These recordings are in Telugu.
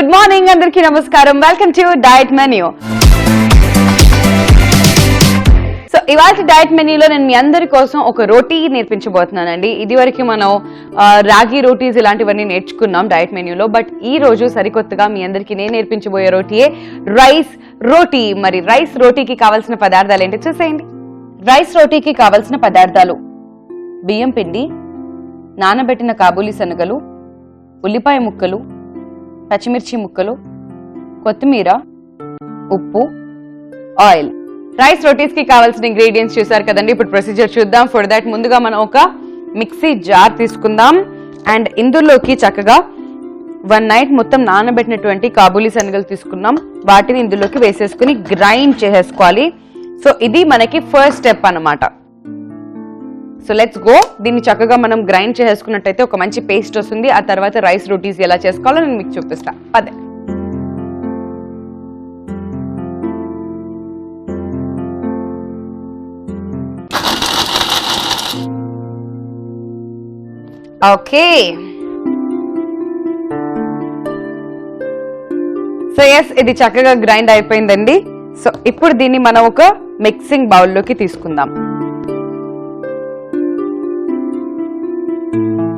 గుడ్ మార్నింగ్ అందరికీ నమస్కారం. Welcome to diet menu. So ఇవాళ డైట్ మెన్యూలో నేను మీ అందరి కోసం ఒక రోటీ నేర్పించబోతున్నానండి. ఇదివరకు మనం రాగి రోటీస్ ఇలాంటివన్నీ నేర్చుకున్నాం డైట్ మెన్యూలో. బట్ ఈ రోజు సరికొత్తగా మీ అందరికీ నేను నేర్పించబోయే రోటీయే రైస్ రోటీ. మరి రైస్ రోటీకి కావాల్సిన పదార్థాలు ఏంటి చూసేయండి. రైస్ రోటీకి కావాల్సిన పదార్థాలు: బియ్యం పిండి, నానబెట్టిన కాబూలీ శనగలు, ఉల్లిపాయ ముక్కలు, పచ్చిమిర్చి ముక్కలు, కొత్తిమీర, ఉప్పు, ఆయిల్. రైస్ రోటీస్ కి కావాల్సిన ఇంగ్రీడియంట్స్ చూసారు కదండి. ఇప్పుడు ప్రొసీజర్ చూద్దాం. ఫర్ దాట్ ముందుగా మనం ఒక మిక్సీ జార్ తీసుకుందాం. అండ్ ఇందులోకి చక్కగా 1 నైట్ మొత్తం నానబెట్టినటువంటి కాబూలీ శనగలు తీసుకున్నాం. వాటిని ఇందులోకి వేసేసుకుని గ్రైండ్ చేసేసుకోవాలి. సో ఇది మనకి ఫస్ట్ స్టెప్ అన్నమాట. So let's go. దీన్ని చక్కగా మనం గ్రైండ్ చేసుకున్నట్టయితే ఒక మంచి పేస్ట్ వస్తుంది. ఆ తర్వాత రైస్ రోటీస్ ఎలా చేసుకోవాలో నేను మీకు చూపిస్తా. అదే ఓకే. సో ఎస్, ఇది చక్కగా గ్రైండ్ అయిపోయిందండి. సో ఇప్పుడు దీన్ని మనం ఒక మిక్సింగ్ బౌల్లోకి తీసుకుందాం.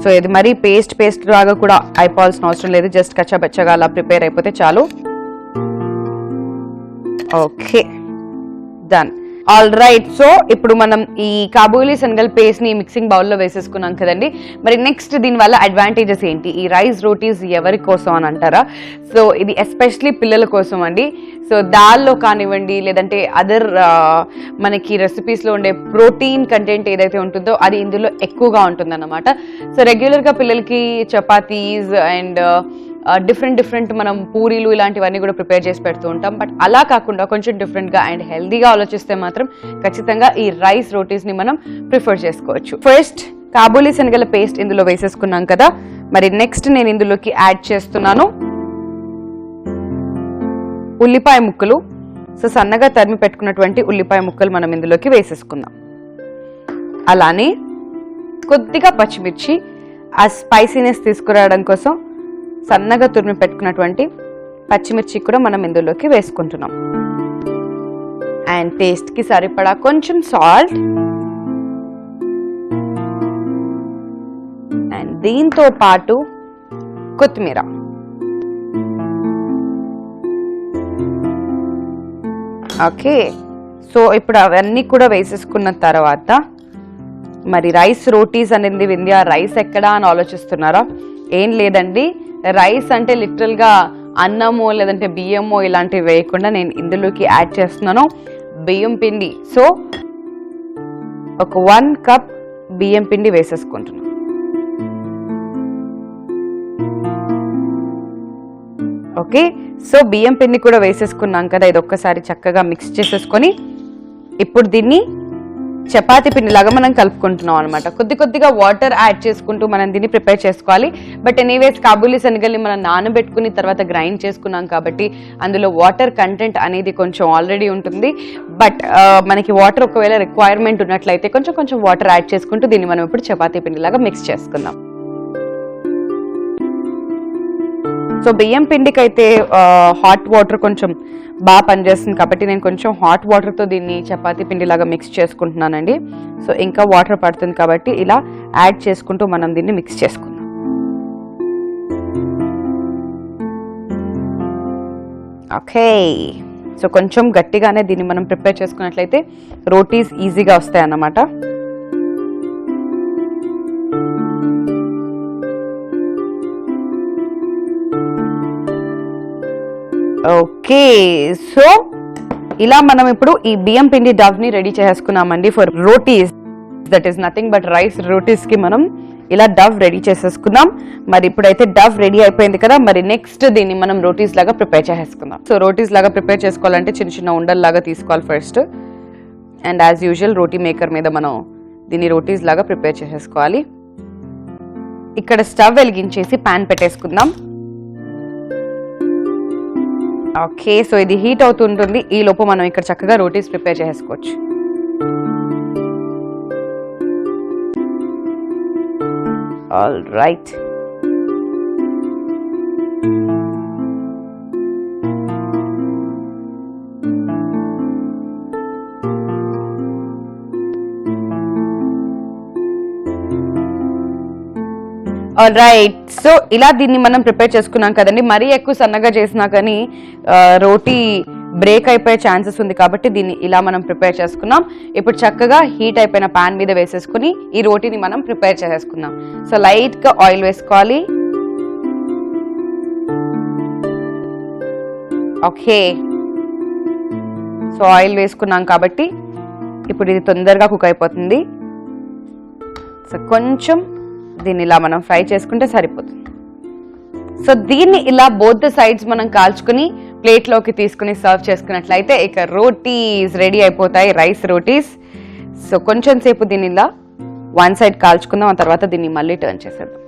సో ఇది మరీ పేస్ట్ లాగా కూడా అయిపోవాల్సిన అవసరం లేదు. జస్ట్ కచ్చాబచ్చగా అలా ప్రిపేర్ అయిపోతే చాలు. Okay, done. All right. So ఇప్పుడు మనం ఈ కాబూలీ శనగల పేస్ట్ ని మిక్సింగ్ బౌల్లో వేసేసుకున్నాం కదండి. మరి నెక్స్ట్ దీని వల్ల అడ్వాంటేజెస్ ఏంటి? ఈ రైస్ రోటీస్ ఎవరి కోసం అని అంటారా? సో ఇది ఎస్పెషలీ పిల్లల కోసం అండి. సో దాల్లో కానివ్వండి, లేదంటే అదర్ మనకి రెసిపీస్లో ఉండే ప్రోటీన్ కంటెంట్ ఏదైతే ఉంటుందో అది ఇందులో ఎక్కువగా ఉంటుందన్నమాట. సో రెగ్యులర్గా పిల్లలకి చపాతీస్ అండ్ డిఫరెంట్ మనం పూరీలు ఇలాంటివన్నీ కూడా ప్రిపేర్ చేసి పెడుతూ ఉంటాం. బట్ అలా కాకుండా కొంచెం డిఫరెంట్గా అండ్ హెల్దీగా ఆలోచిస్తే మాత్రం ఖచ్చితంగా ఈ రైస్ రోటీస్ని మనం ప్రిఫర్ చేసుకోవచ్చు. ఫస్ట్ కాబూలీ శనగల పేస్ట్ ఇందులో వేసేసుకున్నాం కదా. మరి నెక్స్ట్ నేను ఇందులోకి యాడ్ చేస్తున్నాను ఉల్లిపాయ ముక్కలు. సో సన్నగా తరిమి పెట్టుకున్నటువంటి ఉల్లిపాయ ముక్కలు మనం ఇందులోకి వేసేసుకుందాం. అలానే కొద్దిగా పచ్చిమిర్చి, ఆ స్పైసీనెస్ తీసుకురావడం కోసం సన్నగా తురిమి పెట్టుకున్నటువంటి పచ్చిమిర్చి కూడా మనం ఇందులోకి వేసుకుంటున్నాం. అండ్ టేస్ట్కి సరిపడా కొంచెం సాల్ట్. అండ్ దీంతో పాటు కొత్తిమీర. ఓకే. సో ఇప్పుడు అవన్నీ కూడా వేసేసుకున్న తర్వాత మరి రైస్ రోటీస్ అనేది వింది. ఆ రైస్ ఎక్కడా అని ఆలోచిస్తున్నారా? ఏం లేదండి, రైస్ అంటే లిటరల్గా అన్నమో లేదంటే బియ్యమో ఇలాంటివి వేయకుండా నేను ఇందులోకి యాడ్ చేస్తున్నాను బియ్యం పిండి. సో ఒక 1 కప్ బియ్యం పిండి వేసేసుకుంటున్నాను. ఓకే. సో బియ్యం పిండి కూడా వేసేసుకున్నాం కదా. ఇది ఒక్కసారి చక్కగా మిక్స్ చేసేసుకొని ఇప్పుడు దీన్ని చపాతీ పిండిలాగా మనం కలుపుకుంటున్నాం అనమాట. కొద్దిగా వాటర్ యాడ్ చేసుకుంటూ మనం దీన్ని ప్రిపేర్ చేసుకోవాలి. బట్ ఎనీవేస్ కాబూలీ శనగల్ని మనం నానబెట్టుకుని తర్వాత గ్రైండ్ చేసుకున్నాం కాబట్టి అందులో వాటర్ కంటెంట్ అనేది కొంచెం ఆల్రెడీ ఉంటుంది. బట్ మనకి వాటర్ ఒకవేళ రిక్వైర్మెంట్ ఉన్నట్లయితే కొంచెం వాటర్ యాడ్ చేసుకుంటూ దీన్ని మనం ఇప్పుడు చపాతీ పిండిలాగా మిక్స్ చేసుకుందాం. సో బియ్యం పిండికి అయితే హాట్ వాటర్ కొంచెం బాగా పనిచేస్తుంది కాబట్టి నేను కొంచెం హాట్ వాటర్తో దీన్ని చపాతీ పిండిలాగా మిక్స్ చేసుకుంటున్నానండి. సో ఇంకా వాటర్ పడుతుంది కాబట్టి ఇలా యాడ్ చేసుకుంటూ మనం దీన్ని మిక్స్ చేసుకుందాం. ఓకే. సో కొంచెం గట్టిగానే దీన్ని మనం ప్రిపేర్ చేసుకున్నట్లయితే రోటీస్ ఈజీగా వస్తాయి అన్నమాట. ఓకే. సో ఇలా మనం ఇప్పుడు ఈ బియ్యం పిండి డవ్ ని రెడీ చేసుకున్నామండి for rotis. That is nothing but rice rotis కి మనం ఇలా డవ్ రెడీ చేసేసుకుందాం. మరి ఇప్పుడైతే డవ్ రెడీ అయిపోయింది కదా. మరి నెక్స్ట్ దీన్ని మనం రోటీస్ లాగా ప్రిపేర్ చేసేసుకుందాం. సో రోటీస్ లాగా ప్రిపేర్ చేసుకోవాలంటే చిన్న ఉండల్లాగా తీసుకోవాలి first. And as usual roti maker మీద మనం దీన్ని రోటీస్ లాగా ప్రిపేర్ చేసేసుకోవాలి. ఇక్కడ స్టవ్ వెలిగించేసి ప్యాన్ పెట్టేసుకుందాం. ఓకే. సో ఇది హీట్ అవుతుంటుంది. ఈ లోపు మనం ఇక్కడ చక్కగా రోటీస్ ప్రిపేర్ చేసుకోవచ్చు. All right. రైట్, సో ఇలా దీన్ని మనం ప్రిపేర్ చేసుకున్నాం కదండి. మరీ ఎక్కువ సన్నగా చేసినా కానీ రోటీ బ్రేక్ అయిపోయే ఛాన్సెస్ ఉంది కాబట్టి దీన్ని ఇలా మనం ప్రిపేర్ చేసుకున్నాం. ఇప్పుడు చక్కగా హీట్ అయిపోయిన పాన్ మీద వేసేసుకుని ఈ రోటీని మనం ప్రిపేర్ చేసేసుకుందాం. సో లైట్ గా ఆయిల్ వేసుకోవాలి. ఓకే, సో ఆయిల్ వేసుకున్నాం కాబట్టి ఇప్పుడు ఇది తొందరగా కుక్ అయిపోతుంది. సో కొంచెం దీన్ని ఇలా మనం ఫ్రై చేసుకుంటే సరిపోతుంది. సో దీన్ని ఇలా బోత్ ద సైడ్స్ మనం కాల్చుకుని ప్లేట్లోకి తీసుకుని సర్వ్ చేసుకున్నట్లయితే ఇక రోటీస్ రెడీ అయిపోతాయి, రైస్ రోటీస్. సో కొంచెం సేపు దీన్ని ఇలా వన్ సైడ్ కాల్చుకుందాం, ఆ తర్వాత దీన్ని మళ్ళీ టర్న్ చేసేద్దాం.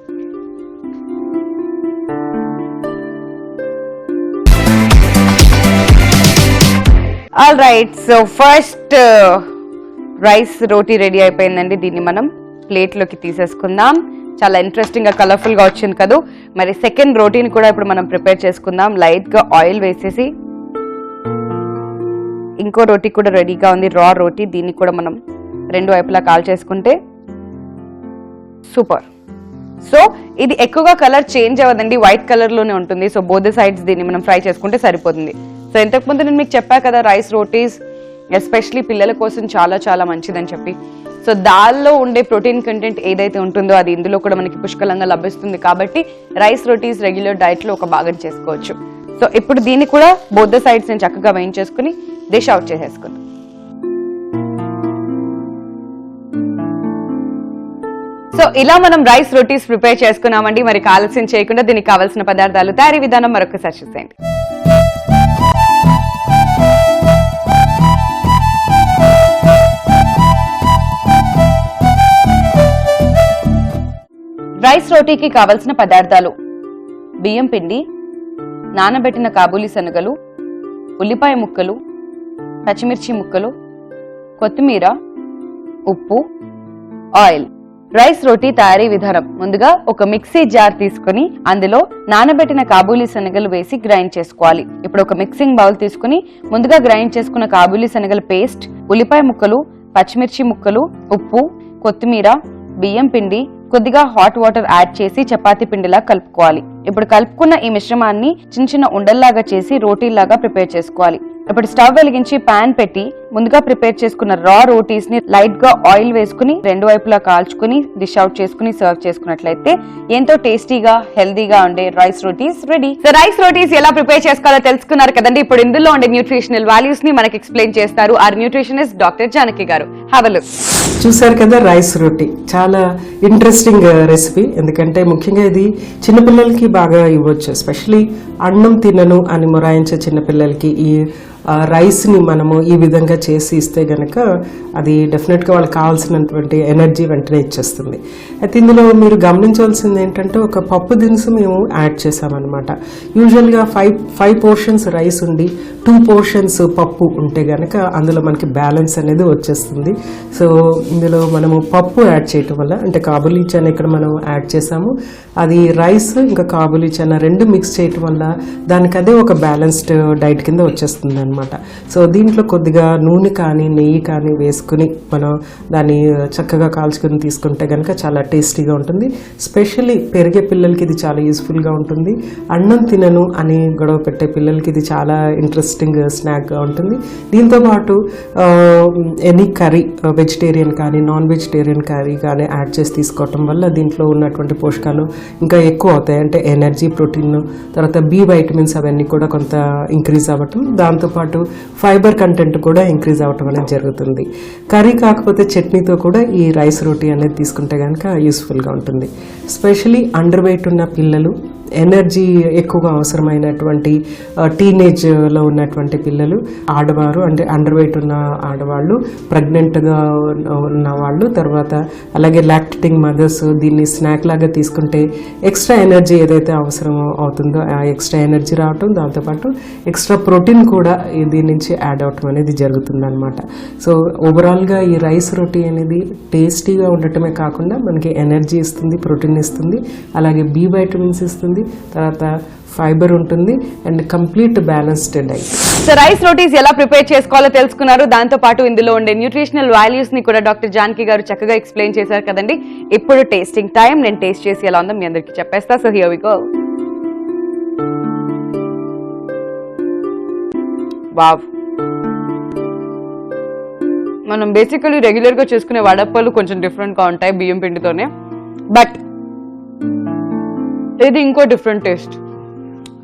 All right, so first rice roti ready అయిపోయిందండి. దీన్ని మనం ప్లేట్లోకి తీసేసుకుందాం. చాలా ఇంట్రెస్టింగ్ గా కలర్ఫుల్ గా వచ్చింది కదా. మరి సెకండ్ రోటీని కూడా ఇప్పుడు మనం ప్రిపేర్ చేసుకుందాం. లైట్ గా ఆయిల్ వేసేసి ఇంకో రోటీ కూడా రెడీగా ఉంది, రా రోటీ. దీన్ని కూడా మనం రెండు వైపులా కాల్ చేసుకుంటే సూపర్. సో ఇది ఎక్కువగా కలర్ చేంజ్ అవ్వదండి, వైట్ కలర్ లోనే ఉంటుంది. సో బోత్ సైడ్స్ దీన్ని మనం ఫ్రై చేసుకుంటే సరిపోతుంది. సో ఇంతకు ముందు నేను మీకు చెప్పా కదా, రైస్ రోటీస్ ఎస్పెషలీ పిల్లల కోసం చాలా చాలా మంచిదని చెప్పి. సో దాల్లో ఉండే ప్రోటీన్ కంటెంట్ ఏదైతే ఉంటుందో అది ఇందులో కూడా మనకి పుష్కలంగా లభిస్తుంది కాబట్టి రైస్ రోటీస్ రెగ్యులర్ డైట్ లో ఒక భాగం చేసుకోవచ్చు. సో ఇప్పుడు దీన్ని కూడా బోత్ సైడ్స్ నేను చక్కగా వేయించేసుకుని డిష్ అవుట్ చేసేసుకుందాం. సో ఇలా మనం రైస్ రోటీస్ ప్రిపేర్ చేసుకున్నామండి. మరి ఆలస్యం చేయకుండా దీనికి కావాల్సిన పదార్థాలు, తయారీ విధానం మరొకసారి చూసేయండి. రైస్ రోటీకి కావలసిన పదార్థాలు: బియ్యం పిండి, నానబెట్టిన కాబూలీ శనగలు, ఉల్లిపాయ ముక్కలు, పచ్చిమిర్చి ముక్కలు, కొత్తిమీర, ఉప్పు, ఆయిల్. రైస్ రోటీ తయారీ విధానం: ముందుగా ఒక మిక్సీ జార్ తీసుకుని అందులో నానబెట్టిన కాబూలీ శనగలు వేసి గ్రైండ్ చేసుకోవాలి. ఇప్పుడు ఒక మిక్సింగ్ బౌల్ తీసుకుని ముందుగా గ్రైండ్ చేసుకున్న కాబూలీ శనగల పేస్ట్, ఉల్లిపాయ ముక్కలు, పచ్చిమిర్చి ముక్కలు, ఉప్పు, కొత్తిమీర, బియ్యం పిండి, కొద్దిగా హాట్ వాటర్ యాడ్ చేసి చపాతీ పిండిలా కలుపుకోవాలి. ఇప్పుడు కలుపుకున్న ఈ మిశ్రమాన్ని చిన్న చిన్న ఉండల్లాగా చేసి రోటీలాగా ప్రిపేర్ చేసుకోవాలి. ఇప్పుడు స్టవ్ వెలిగించి పాన్ పెట్టి ముందుగా ప్రిపేర్ చేసుకున్న రా రోటీస్ ని లైట్ గా ఆయిల్ వేసుకుని రెండు వైపులా కాల్చుకుని డిష్ అవుట్ చేసుకుని సర్వ్ చేసుకున్నట్లయితే ఎంతో టేస్టీగా హెల్దీగా ఉండే rice rotis ready. So rice rotis ఎలా ప్రిపేర్ చేసుకోవాలో తెలుసుకున్నారు కదండి. ఇప్పుడు ఇందులో ఉండే న్యూట్రిషనల్ వాల్యూస్ ని మనకి ఎక్స్ప్లెయిన్ చేస్తారు ఆర్ న్యూట్రిషనిస్ట్ డాక్టర్ జానకి గారు. Have a look. చూసారు కదా, రైస్ రోటీ చాలా ఇంట్రెస్టింగ్ రెసిపీ. ఎందుకంటే ముఖ్యంగా ఇది చిన్నపిల్లలకి బాగా ఇవ్వచ్చు. ఎస్పెషలీ అన్నం తినను అని మొరాయించే చిన్నపిల్లలకి ఈ రైస్ని మనము ఈ విధంగా చేసి ఇస్తే గనక అది డెఫినెట్గా వాళ్ళకి కావాల్సినటువంటి ఎనర్జీ వెంటనే ఇచ్చేస్తుంది. అయితే ఇందులో మీరు గమనించవలసింది ఏంటంటే ఒక పప్పు దినుసు మేము యాడ్ చేసామన్నమాట. యూజువల్గా ఫైవ్ పోర్షన్స్ రైస్ ఉండి 2 పోర్షన్స్ పప్పు ఉంటే గనక అందులో మనకి బ్యాలెన్స్ అనేది వచ్చేస్తుంది. సో ఇందులో మనము పప్పు యాడ్ చేయటం వల్ల, అంటే కాబూలీ చనా ఇక్కడ మనం యాడ్ చేసాము, అది రైస్ ఇంకా కాబూలీ చనా రెండు మిక్స్ చేయటం వల్ల దానికి అదే ఒక బ్యాలెన్స్డ్ డైట్ కింద వచ్చేస్తుంది అనమాట. సో దీంట్లో కొద్దిగా నూనె కానీ నెయ్యి కానీ వేసుకుని మనం దాన్ని చక్కగా కాల్చుకుని తీసుకుంటే కనుక చాలా టేస్టీగా ఉంటుంది. స్పెషల్లీ పెరిగే పిల్లలకి ఇది చాలా యూస్ఫుల్గా ఉంటుంది. అన్నం తినను అని గొడవ పెట్టే పిల్లలకి ఇది చాలా ఇంట్రెస్టింగ్ స్నాక్గా ఉంటుంది. దీంతోపాటు ఎనీ కర్రీ, వెజిటేరియన్ కానీ నాన్ వెజిటేరియన్ కర్రీ కానీ యాడ్ చేసి తీసుకోవటం వల్ల దీంట్లో ఉన్నటువంటి పోషకాలు ఇంకా ఎక్కువ అవుతాయి. అంటే ఎనర్జీ, ప్రోటీన్, తర్వాత బి వైటమిన్స్ అవన్నీ కూడా కొంత ఇంక్రీజ్ అవ్వటం, దాంతోపాటు ఫైబర్ కంటెంట్ కూడా ఇంక్రీజ్ అవ్వటం అనేది జరుగుతుంది. కర్రీ కాకపోతే చట్నీతో కూడా ఈ రైస్ రోటీ అనేది తీసుకుంటే కనుక యూస్ఫుల్గా ఉంటుంది. స్పెషలీ అండర్ వెయిట్ ఉన్న పిల్లలు, ఎనర్జీ ఎక్కువగా అవసరమైనటువంటి టీనేజ్లో ఉన్నటువంటి పిల్లలు, ఆడవారు అంటే అండర్ వెయిట్ ఉన్న ఆడవాళ్ళు, ప్రెగ్నెంట్గా ఉన్న వాళ్ళు, తర్వాత అలాగే లాక్టేటింగ్ మదర్స్ దీన్ని స్నాక్ లాగా తీసుకుంటే ఎక్స్ట్రా ఎనర్జీ ఏదైతే అవసరం అవుతుందో ఆ ఎక్స్ట్రా ఎనర్జీ రావటం, దాంతోపాటు ఎక్స్ట్రా ప్రోటీన్ కూడా దీని నుంచి యాడ్ అవటం అనేది జరుగుతుంది అనమాట. సో ఓవరాల్గా ఈ రైస్ రోటీ అనేది టేస్టీగా ఉండటమే కాకుండా మనకి ఎనర్జీ ఇస్తుంది, ప్రోటీన్ ఇస్తుంది, అలాగే బి వైటమిన్స్ ఇస్తుంది, ఉంటుంది, తర్వాత ఫైబర్ ఉంటుంది and complete balanced diet. So rice rotis ఎలా ప్రిపేర్ చేసుకోవాలో తెలుసుకున్నారు. దాంతో పాటు ఇందులో ఉండే న్యూట్రిషనల్ వాల్యూస్ ని కూడా డాక్టర్ జానకి గారు చక్కగా ఎక్స్ప్లెయిన్ చేశారు కదండి. ఇప్పుడు టేస్టింగ్ టైం. నేను టేస్ట్ చేసి ఎలా ఉందో మీ అందరికి చెప్పేస్తా. So here we go. Wow, మనం బేసికలీ రెగ్యులర్ గా చేసుకునే వడప్పలు కొంచెం డిఫరెంట్ గా ఉంటాయి బియ్యం పిండితోనే, బట్ ఇది ఇంకో డిఫరెంట్ టేస్ట్.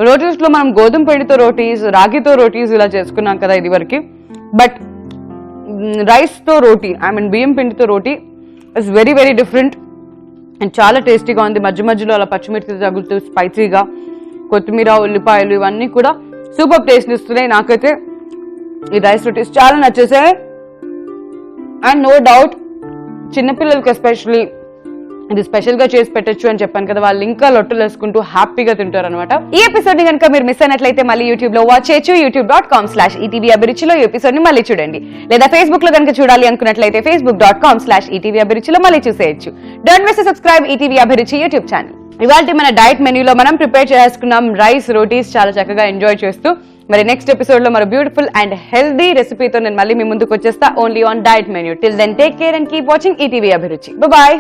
రోటీస్ లో మనం గోధుమ పిండితో రోటీస్, రాగితో రోటీస్ ఇలా చేసుకున్నాం కదా ఇది వరకు, బట్ రైస్ తో రోటీ, ఐ మీన్ బియ్యం పిండితో roti is very very different and చాలా టేస్టీగా ఉంది. మధ్య మధ్యలో అలా పచ్చిమిర్చి తగులుతూ స్పైసీగా, కొత్తిమీర, ఉల్లిపాయలు ఇవన్నీ కూడా సూపర్ టేస్ట్ ఇస్తున్నాయి. నాకైతే ఈ రైస్ రోటీస్ చాలా నచ్చేసాయి అండ్ నో డౌట్ చిన్నపిల్లలకి ఎస్పెషల్లీ ఇది స్పెషల్ గా చేసి పెట్టచ్చు అని చెప్పాను కదా, వాళ్ళు ఇంకా లొట్టలు వేసుకుంటూ హ్యాపీగా తింటారు అనమాట. ఈ ఎపిసోడ్ ని కనుక మీరు మిస్ అయినట్లయితే మళ్ళీ యూట్యూబ్ లో వాచ్ చేయొచ్చు. youtube.com/ETV అభిరుచిలో ఈ ఎపిసోడ్ ని మళ్ళీ చూడండి. లేదా ఫేస్బుక్ లో కనుక చూడాలి అనుకున్నట్లయితే facebook.com/ETV అభిరుచిలో మళ్ళీ చూసేయచ్చు. Don't miss to subscribe ETV Abhiruchi YouTube channel. ఇవాళ మన డైట్ మెన్యూలో మనం ప్రిపేర్ చేసుకున్నాం రైస్ రోటీస్, చాలా చక్కగా ఎంజాయ్ చేస్తూ. మరి నెక్స్ట్ ఎపిసోడ్ లో మరో బ్యూటిఫుల్ అండ్ హెల్దీ రెసిపీతో నేను మళ్ళీ మీ ముందుకు వచ్చేస్తా, only on diet menu. Till then take care and keep watching ETV Abhiruchi. Bye.